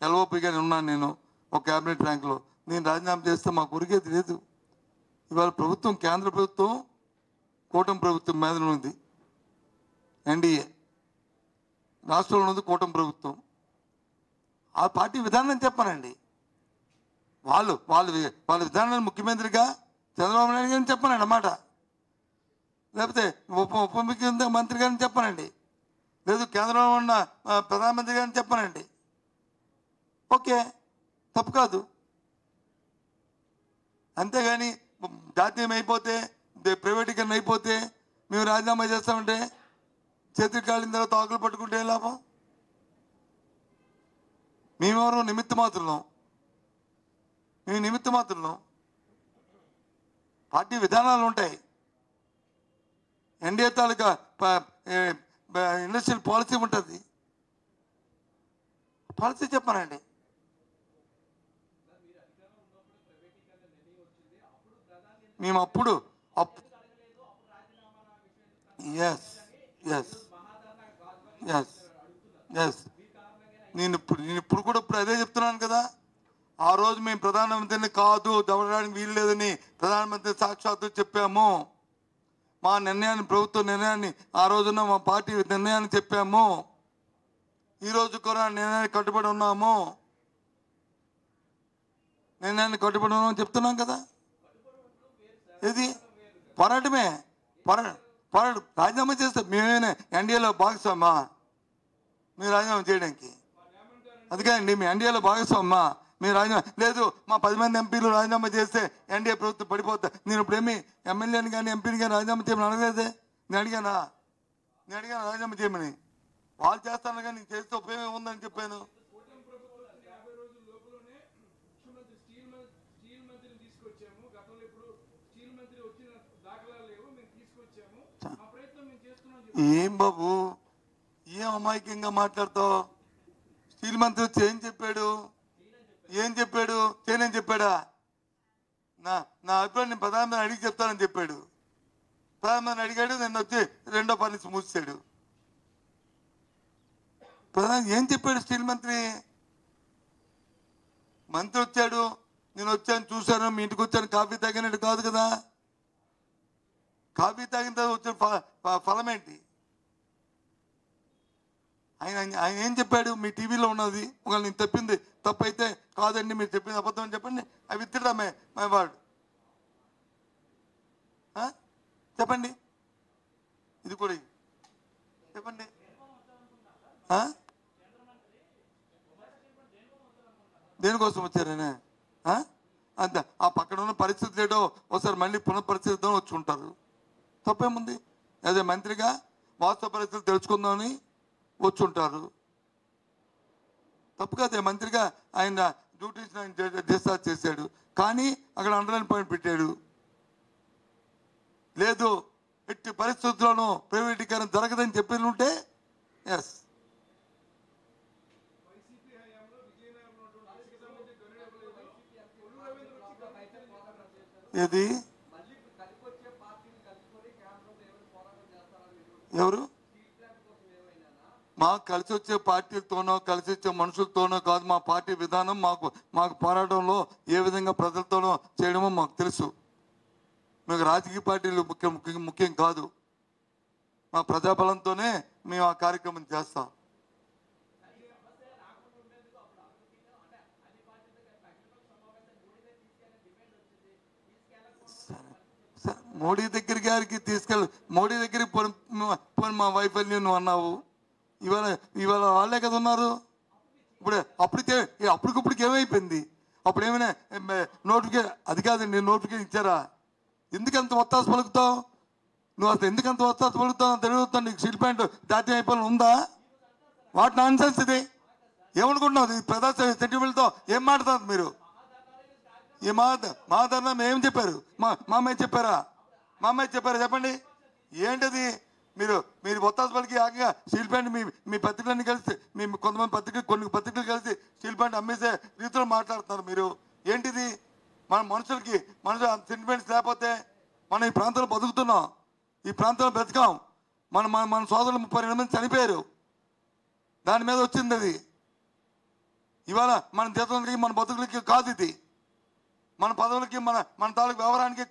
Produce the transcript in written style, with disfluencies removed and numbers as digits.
ఎల్ఓపిగానే ఉన్నాను నేను ఒక క్యాబినెట్ ర్యాంక్లో. నేను రాజీనామా చేస్తే మాకు ఉరిగేది లేదు. ఇవాళ ప్రభుత్వం కేంద్ర ప్రభుత్వం కూటమి ప్రభుత్వం మీద ఉంది, ఎన్డీఏ రాష్ట్రంలో ఉంది కూటమి ప్రభుత్వం. ఆ పార్టీ విధానం చెప్పానండి. వాళ్ళ విధానాన్ని ముఖ్యమంత్రిగా చంద్రబాబు నాయుడు గారిని చెప్పానండి అన్నమాట. లేకపోతే ఉప ముఖ్యమంత్రి గారిని చెప్పానండి, లేదు కేంద్రంలో ఉన్న ప్రధానమంత్రి గారిని చెప్పానండి. ఓకే, తప్పు కాదు. అంతేగాని జాతీయం అయిపోతే ప్రైవేటీకరణ అయిపోతే మేము రాజీనామా చేస్తామంటే చేతికి కాలిన తర్వాత ఆకులు పట్టుకుంటే ఏం లాభం? మేమెవరు నిమిత్త మాత్రం. మేము నిమిత్త మాత్రం. పార్టీ విధానాలు ఉంటాయి. ఎన్డీఏ తాలూకా ఇండస్ట్రియల్ పాలసీ ఉంటుంది. పాలసీ చెప్పానండి. మేము అప్పుడు ఎస్ ఎస్ ఎస్ ఎస్ నేను ఇప్పుడు కూడా అదే చెప్తున్నాను కదా. ఆ రోజు మేము ప్రధానమంత్రిని కాదు దవడడానికి వీలు లేదని ప్రధానమంత్రి సాక్షాత్తు చెప్పాము. మా నిర్ణయాన్ని, ప్రభుత్వ నిర్ణయాన్ని, ఆ రోజున మా పార్టీ నిర్ణయాన్ని చెప్పాము. ఈరోజు కూడా నిర్ణయానికి కట్టుబడి ఉన్నాము. నిర్ణయాన్ని కట్టుబడి ఉన్నామని చెప్తున్నాం కదా. ఇది పోరాటమే. పోరాటం రాజీనామా చేస్తే మేమేనా ఎన్డీఏలో భాగస్వామా? మీరు రాజీనామా చేయడానికి అందుకే అండి, మీ ఎన్డీఏలో భాగస్వామా? మీరు రాజీనామా లేదు, మా 10 మంది ఎంపీలు రాజీనామా చేస్తే ఎన్డీఏ ప్రభుత్వం పడిపోతా. నేను ఇప్పుడేమి ఎమ్మెల్యేని కానీ ఎంపీని కానీ రాజీనామా చేయమని అడగలేదే. నేను అడిగాను రాజీనామా చేయమని. వాళ్ళు చేస్తాను కానీ నేను చేస్తే ఉపయోగం ఉందని చెప్పాను. ఏం బాబు, ఏం అమాయకంగా మాట్లాడతావు? స్టీల్ మంత్రి వచ్చి ఏం చెప్పాడు? చేయనని చెప్పాడా? నా అభిప్రాయం నేను ప్రధానమంత్రి అడిగి చెప్తానని చెప్పాడు. ప్రధానమంత్రి అడిగాడు, నేను వచ్చి రెండో పని మూసాడు. ప్రధాని ఏం చెప్పాడు? స్టీల్ మంత్రి వచ్చాడు, నేను వచ్చాను, చూశాను, మీ ఇంటికి వచ్చాను, కాఫీ తాగినట్టు కాదు కదా. కాఫీ తాగిన తర్వాత వచ్చిన ఫలం ఏంటి? ఆయన ఏం చెప్పాడు? మీ టీవీలో ఉన్నది. ఒకవేళ నేను చెప్పింది తప్పు అయితే కాదండి, మీరు చెప్పింది అబద్ధం అని చెప్పండి. అవి విత్డ్రా మై వర్డ్. చెప్పండి, ఇది కూడా చెప్పండి. దేనికోసం వచ్చారనే అంత ఆ పక్కన ఉన్న పరిస్థితి ఏటో ఒకసారి మళ్ళీ పునఃపరిశీలిద్దాం వచ్చి ఉంటారు. తప్పేముంది? అదే మంత్రిగా వాస్తవ పరిస్థితులు తెలుసుకుందామని వచ్చి ఉంటారు. తప్పు కాదే. మంత్రిగా ఆయన డ్యూటీస్ డిశ్చార్జ్ చేశాడు, కానీ అక్కడ అండర్లైన్ పాయింట్ పెట్టాడు. లేదు, ఎట్టి పరిస్థితుల్లోనూ ప్రైవేటీకరణ జరగదని చెప్పి ఉంటే ఎస్. ఏది ఎవరు? మాకు కలిసి వచ్చే పార్టీలతోనో కలిసి వచ్చే మనుషులతోనో కాదు. మా పార్టీ విధానం మాకు పోరాటంలో ఏ విధంగా ప్రజలతోనో చేయడమో మాకు తెలుసు. మీకు రాజకీయ పార్టీలు ముఖ్యం కాదు. మా ప్రజాబలంతోనే మేము ఆ కార్యక్రమం చేస్తాం. మోడీ దగ్గర గారికి మోడీ దగ్గరికి పోని మా వైఫల్యం నువ్వు అన్నావు. ఇవాళ వాళ్ళే కదా ఉన్నారు. అప్పటికప్పుడుకి ఏమైపోయింది? అప్పుడు ఏమైనా నోటిఫికేషన్? అది కాదండి, నోటిఫికేషన్ ఇచ్చారా? ఎందుకంత ఒత్తాస పలుకుతావు నువ్వు? అసలు ఎందుకంత ఒత్తాస పలుకుతావు తెలియదు. నీకు స్టీల్ ప్లాంట్ జాతీయ అయిపోయిన ఉందా? వాట్ నాన్ సెన్స్ ఇది? ఏమనుకుంటున్నావు? ప్రజా సెంటిమెంట్తో ఏం మాట్లాడుతున్నారు మీరు? ఈ మా ధర్నా ఏం చెప్పారు? మా అమ్మాయి చెప్పారా? చెప్పండి ఏంటది? మీరు ఒత్తాస పలికి ఆగగా స్టీల్ ప్లాంట్ మీ పత్రికలన్నీ కలిసి కొంతమంది కొన్ని పత్రికలు కలిసి స్టీల్ ప్లాంట్ అమ్మేసే రీతిలో మాట్లాడుతున్నారు మీరు. ఏంటిది? మన మనుషులు సెంటిమెంట్స్ లేకపోతే మనం ఈ ప్రాంతంలో బతుకుతున్నాం, ఈ ప్రాంతంలో బ్రతకాం. మన సోదరులు 32 మంది చనిపోయారు. దాని మీద వచ్చింది అది. ఇవాళ మన జీతాలకి మన బతుకులకి కాదు ఇది, మన పదవులకి మన తాలూకు వ్యవహారానికి